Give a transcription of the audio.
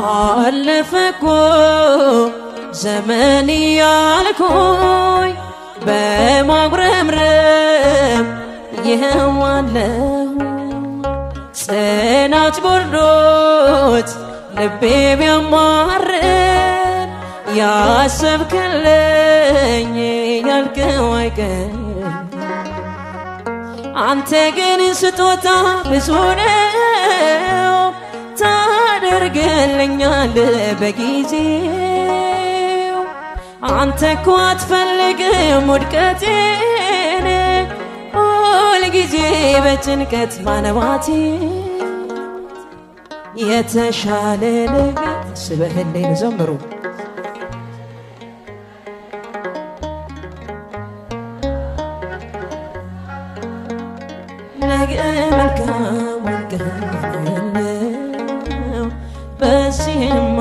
አለፈኮ ዘመን ያልኩኝ በማጉረምረም ይኸዋለሁ ጽናት ጎድሎት ልቤ ቢያማርር ያሰብክልኝ ያልከው አይቀር አንተ ግን ስጦታ ብዙ ነው ታደርግልኛለህ በጊዜው አንተ እኮ አትፈልግም ውድቀቴን ሁል ጊዜ በጭንቀት ማነባቴ የተሻለ ነገር ስበህልኝ ዘምሩ ነገ መልካም ቀን ነው በዚህማ